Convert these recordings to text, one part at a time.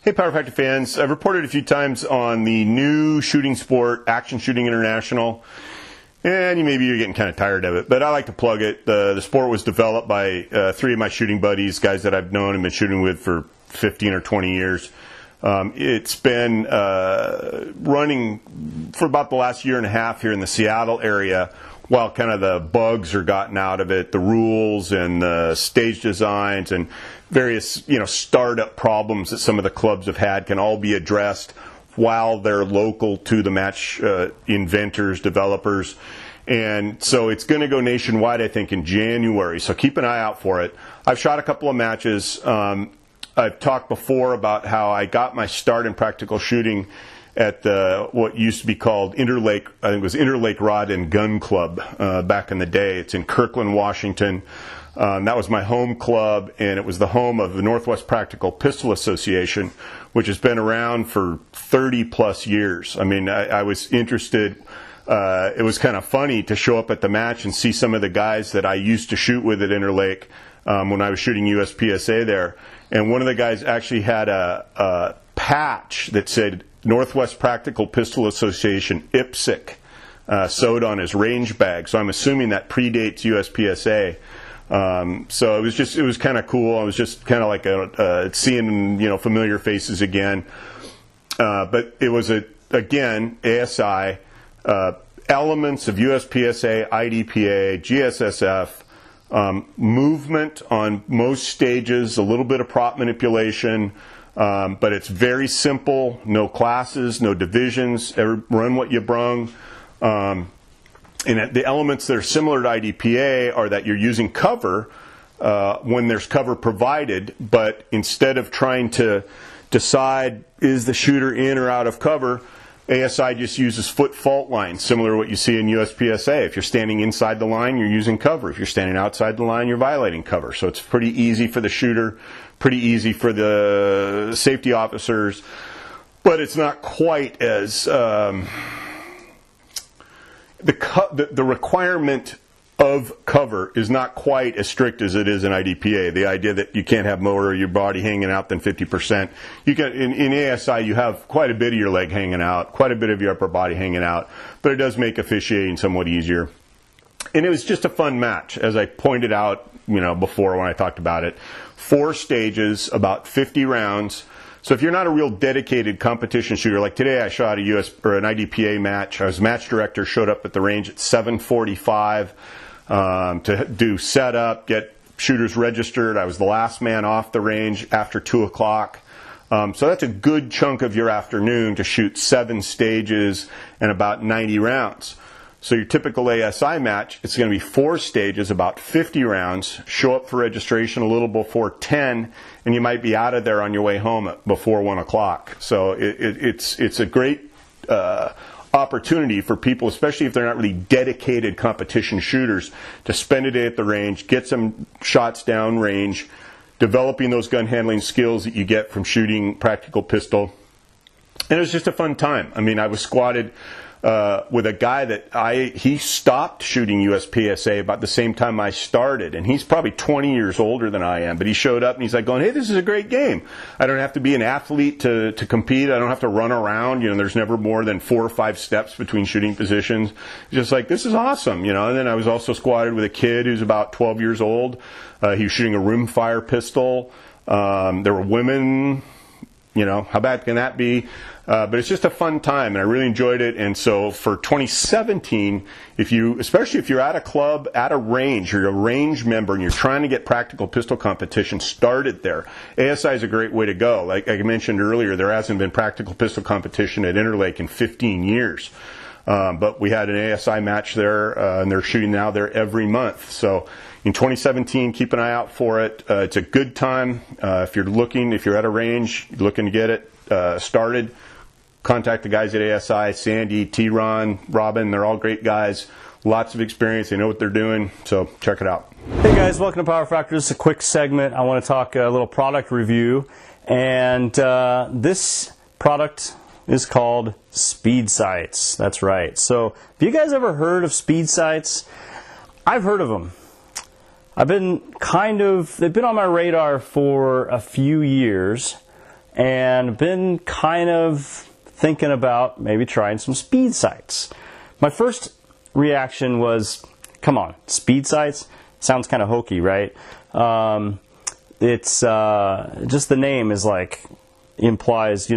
Hey, Power Factor fans. I've reported a few times on the new shooting sport, Action Shooting International, and maybe you're getting kind of tired of it, but I like to plug it. The sport was developed by three of my shooting buddies, guys that I've known and been shooting with for 15 or 20 years. It's been running for about the last year and a half here in the Seattle area, while kind of the bugs are gotten out of it, the rules and the stage designs and various, startup problems that some of the clubs have had can all be addressed while they're local to the match inventors, developers. And so it's going to go nationwide, I think, in January. So keep an eye out for it. I've shot a couple of matches. I've talked before about how I got my start in practical shooting at what used to be called Interlake, I think it was Interlake Rod and Gun Club back in the day. It's in Kirkland, Washington. That was my home club, and it was the home of the Northwest Practical Pistol Association, which has been around for 30 plus years. I mean, I was interested. It was kind of funny to show up at the match and see some of the guys that I used to shoot with at Interlake when I was shooting USPSA there. And one of the guys actually had a patch that said Northwest Practical Pistol Association IPSC sewed on his range bag. So I'm assuming that predates USPSA. So it was kind of cool. I was just kind of like seeing familiar faces again. But it was again ASI, elements of USPSA, IDPA, GSSF, movement on most stages, a little bit of prop manipulation. But it's very simple, no classes, no divisions, run what you brung. And the elements that are similar to IDPA are that you're using cover when there's cover provided, but instead of trying to decide is the shooter in or out of cover, ASI just uses foot fault lines, similar to what you see in USPSA. If you're standing inside the line, you're using cover. If you're standing outside the line, you're violating cover. So it's pretty easy for the shooter, pretty easy for the safety officers, but it's not quite as the requirement of cover is not quite as strict as it is in IDPA. The idea that you can't have more of your body hanging out than 50%. You can in ASI you have quite a bit of your leg hanging out, quite a bit of your upper body hanging out, but it does make officiating somewhat easier. And it was just a fun match, as I pointed out, before when I talked about it. 4 stages, about 50 rounds. So if you're not a real dedicated competition shooter, like today I shot an IDPA match. I was match director, showed up at the range at 7:45 to do setup, get shooters registered. I was the last man off the range after 2 o'clock. So that's a good chunk of your afternoon to shoot 7 stages and about 90 rounds. So your typical ASI match, it's going to be 4 stages, about 50 rounds, show up for registration a little before 10, and you might be out of there on your way home before 1 o'clock. So it's a great opportunity for people, especially if they're not really dedicated competition shooters, to spend a day at the range, get some shots down range, developing those gun handling skills that you get from shooting practical pistol. And it was just a fun time. I mean, I was squatted with a guy that he stopped shooting USPSA about the same time I started, and he's probably 20 years older than I am, but he showed up and he's like going, hey, this is a great game. I don't have to be an athlete to compete. I don't have to run around. There's never more than 4 or 5 steps between shooting positions. Just like, this is awesome, And then I was also squatted with a kid who's about 12 years old. He was shooting a rimfire pistol. There were women. How bad can that be? But it's just a fun time, and I really enjoyed it. And so for 2017, especially if you're at a club, at a range, you're a range member, and you're trying to get practical pistol competition started there, ASI is a great way to go. Like I mentioned earlier, there hasn't been practical pistol competition at Interlake in 15 years. But we had an ASI match there, and they're shooting now there every month. So in 2017, keep an eye out for it. It's a good time. If you're at a range, looking to get it started, contact the guys at ASI, Sandy, T-Ron, Robin. They're all great guys. Lots of experience. They know what they're doing. So check it out. Hey guys, welcome to Power Factor. This is a quick segment. I want to talk a little product review. And this product is called Speed Sights. That's right. So have you guys ever heard of Speed Sights? I've heard of them. They've been on my radar for a few years, and been kind of thinking about maybe trying some speed sights. My first reaction was, come on, speed sights? Sounds kind of hokey, right? It's just the name is like, implies,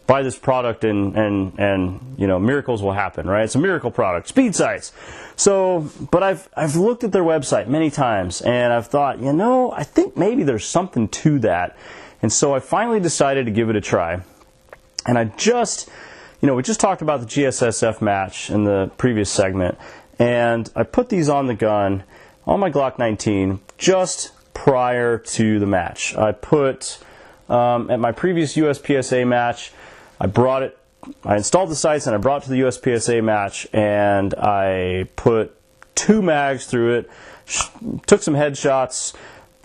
buy this product and miracles will happen, right? It's a miracle product, speed sights. So, but I've looked at their website many times and I've thought, I think maybe there's something to that. And so I finally decided to give it a try. And I just, we just talked about the GSSF match in the previous segment, and I put these on the gun on my Glock 19 just prior to the match. I put, at my previous USPSA match, I installed the sights and I brought it to the USPSA match, and I put 2 mags through it, took some headshots,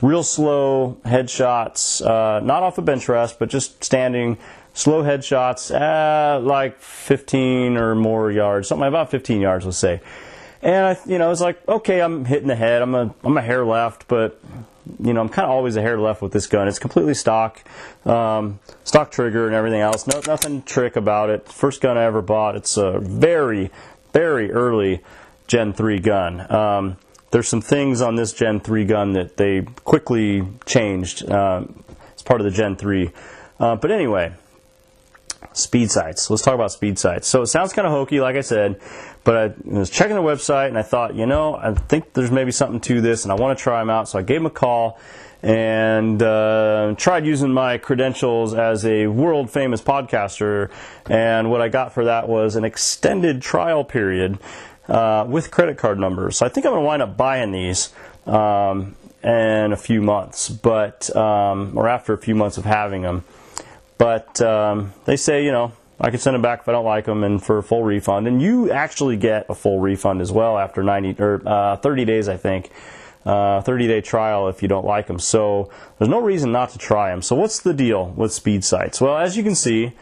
real slow headshots, not off a bench rest, but just standing, slow headshots at like 15 or more yards, something about 15 yards, let's say. And I was like, okay, I'm hitting the head, I'm a hair left, but I'm kind of always a hair left with this gun. It's completely stock, stock trigger and everything else. Nothing trick about it. First gun I ever bought. It's a very, very early Gen 3 gun. There's some things on this Gen 3 gun that they quickly changed as part of the Gen 3. But anyway, speed sights. Let's talk about speed sights. So it sounds kind of hokey, like I said, but I was checking the website and I thought, I think there's maybe something to this and I want to try them out. So I gave them a call and tried using my credentials as a world famous podcaster. And what I got for that was an extended trial period with credit card numbers. So I think I'm going to wind up buying these in a few months, or after a few months of having them. But they say, I can send them back if I don't like them, and for a full refund. And you actually get a full refund as well after 30 days, I think. 30-day trial if you don't like them. So there's no reason not to try them. So what's the deal with speed sights? Well, as you can see,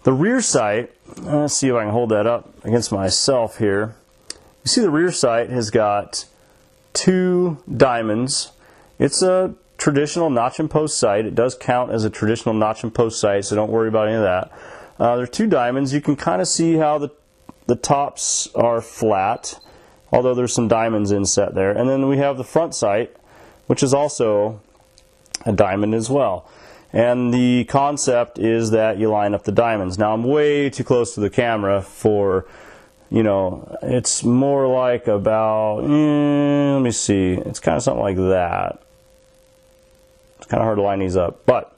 the rear sight, let's see if I can hold that up against myself here. You see the rear sight has got 2 diamonds. It's a traditional notch and post sight. It does count as a traditional notch and post sight, so don't worry about any of that. There are 2 diamonds. You can kind of see how the tops are flat, although there's some diamonds inset there. And then we have the front sight, which is also a diamond as well. And the concept is that you line up the diamonds. Now I'm way too close to the camera for, it's more like about, let me see, it's kind of something like that. It's kind of hard to line these up, but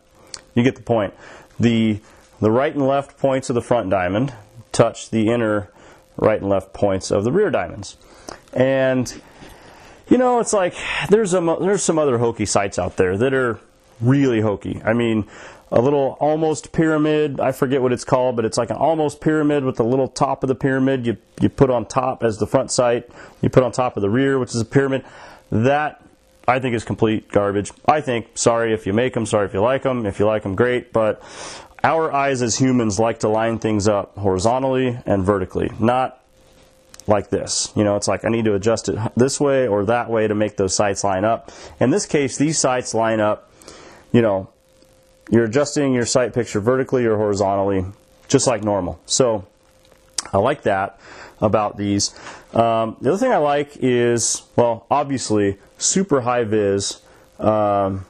you get the point. The right and left points of the front diamond touch the inner right and left points of the rear diamonds. And, it's like there's some other hokey sights out there that are really hokey. I mean, a little almost pyramid, I forget what it's called, but it's like an almost pyramid with the little top of the pyramid you put on top as the front sight, you put on top of the rear, which is a pyramid. That I think is complete garbage. I think, sorry if you make them, sorry if you like them. If you like them, great. But our eyes as humans like to line things up horizontally and vertically, not like this. It's like I need to adjust it this way or that way to make those sights line up. In this case, these sights line up, you're adjusting your sight picture vertically or horizontally, just like normal. So I like that about these. The other thing I like is, well, obviously, super high vis front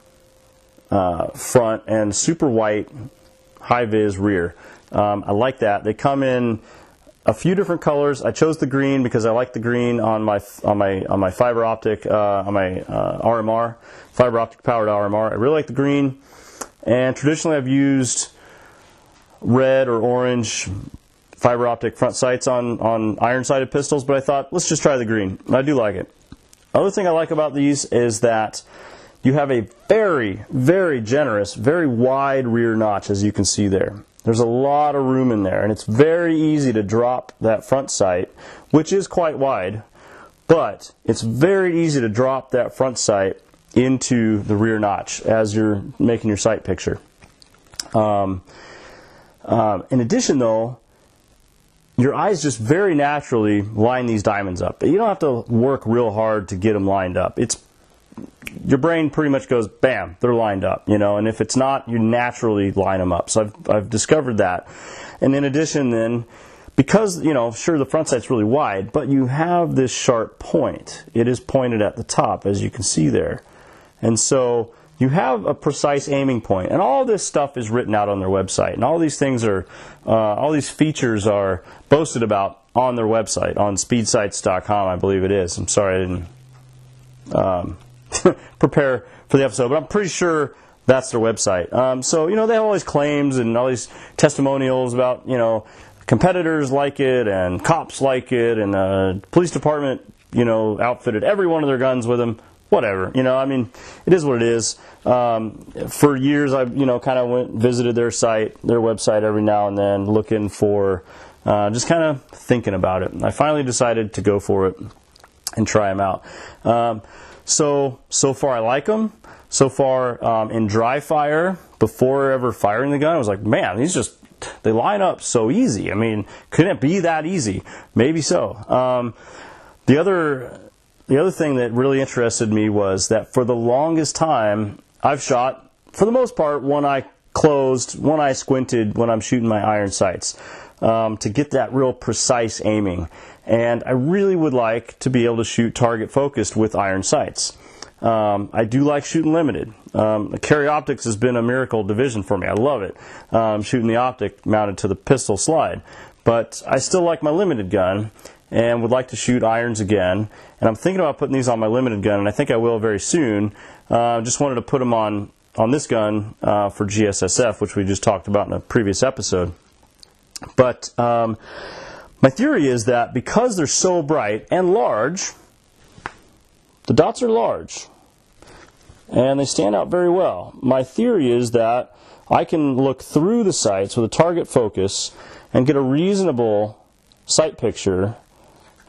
and super white high vis rear. I like that. They come in a few different colors. I chose the green because I like the green on my fiber optic RMR, fiber optic powered RMR. I really like the green. And traditionally, I've used red or orange fiber optic front sights on iron-sighted pistols, but I thought, let's just try the green. I do like it. Other thing I like about these is that you have a very, very generous, very wide rear notch, as you can see there. There's a lot of room in there, and it's very easy to drop that front sight, which is quite wide, but it's very easy to drop that front sight into the rear notch as you're making your sight picture. In addition, though, your eyes just very naturally line these diamonds up. You don't have to work real hard to get them lined up. It's your brain pretty much goes, bam, they're lined up, you know, and if it's not, you naturally line them up. So I've discovered that. And in addition then, because, you know, sure, the front sight's really wide, but you have this sharp point. It is pointed at the top, as you can see there. And so you have a precise aiming point. And all this stuff is written out on their website. And all these things are, all these features are boasted about on their website, on speedsights.com, I believe it is. I'm sorry I didn't prepare for the episode, but I'm pretty sure that's their website. So, you know, they have all these claims and all these testimonials about, you know, competitors like it and cops like it and the police department, you know, outfitted every one of their guns with them. Whatever, you know, I mean, it is what it is. For years, I've, you know, kind of visited their site, their website every now and then, looking for, just kind of thinking about it. I finally decided to go for it and try them out. So far I like them. So far, in dry fire, before ever firing the gun, I was like, man, they line up so easy. I mean, couldn't it be that easy? Maybe so. The other thing that really interested me was that for the longest time, I've shot, for the most part, one eye closed, one eye squinted when I'm shooting my iron sights, to get that real precise aiming. And I really would like to be able to shoot target focused with iron sights. I do like shooting limited. Carry optics has been a miracle division for me. I love it. Shooting the optic mounted to the pistol slide. But I still like my limited gun and would like to shoot irons again. And I'm thinking about putting these on my limited gun, and I think I will very soon. Just wanted to put them on this gun for GSSF, which we just talked about in a previous episode. But my theory is that because they're so bright and large, the dots are large, and they stand out very well. My theory is that I can look through the sights with a target focus and get a reasonable sight picture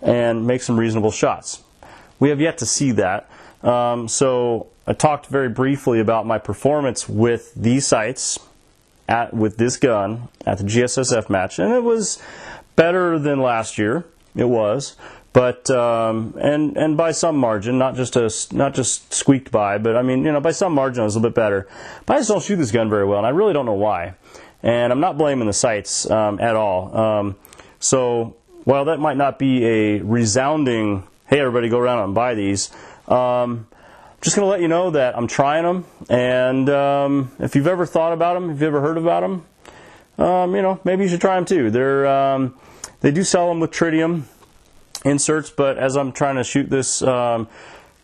and make some reasonable shots. We have yet to see that. So I talked very briefly about my performance with these sights, with this gun, at the GSSF match, and it was better than last year. It was. But and by some margin, not just squeaked by, but I mean, you know, by some margin, it was a little bit better. But I just don't shoot this gun very well, and I really don't know why. And I'm not blaming the sights at all. So while that might not be a resounding, hey, everybody, go around and buy these, just going to let you know that I'm trying them. And if you've ever thought about them, if you've ever heard about them, you know, maybe you should try them too. They do sell them with tritium inserts, but as I'm trying to shoot this,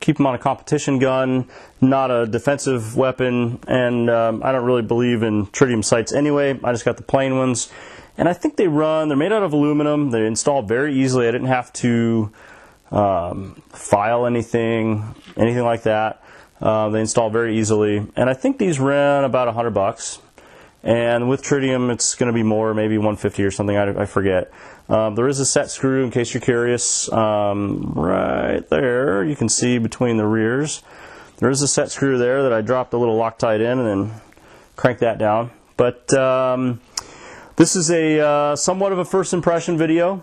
keep them on a competition gun, not a defensive weapon, and I don't really believe in tritium sights anyway. I just got the plain ones, and I think they're made out of aluminum. They install very easily. I didn't have to file anything like that. They install very easily, and I think these ran about $100. And with tritium, it's going to be more, maybe 150 or something. I forget. There is a set screw, in case you're curious, right there. You can see between the rears. There is a set screw there that I dropped a little Loctite in and then cranked that down. But this is a somewhat of a first impression video.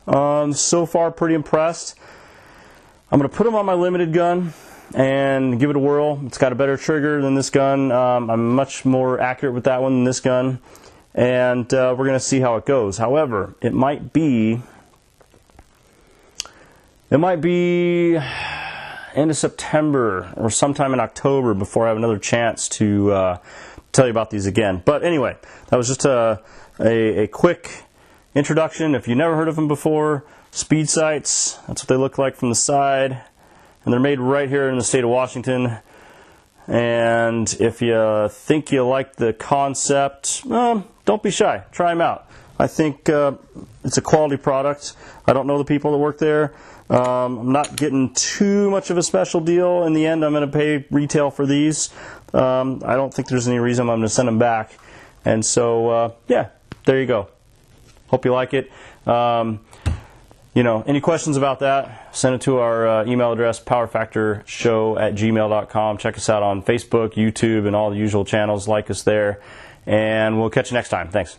So far, pretty impressed. I'm going to put them on my limited gun and give it a whirl. It's got a better trigger than this gun. I'm much more accurate with that one than this gun. And we're going to see how it goes. However, it might be end of September or sometime in October before I have another chance to tell you about these again. But anyway, that was just a quick introduction. If you never heard of them before, Speed Sights, that's what they look like from the side. And they're made right here in the state of Washington. And if you think you like the concept, don't be shy. Try them out. I think it's a quality product. I don't know the people that work there. I'm not getting too much of a special deal. In the end, I'm going to pay retail for these. I don't think there's any reason I'm going to send them back. And so, yeah, there you go. Hope you like it. You know, any questions about that, send it to our email address, powerfactorshow@gmail.com. Check us out on Facebook, YouTube, and all the usual channels. Like us there. And we'll catch you next time. Thanks.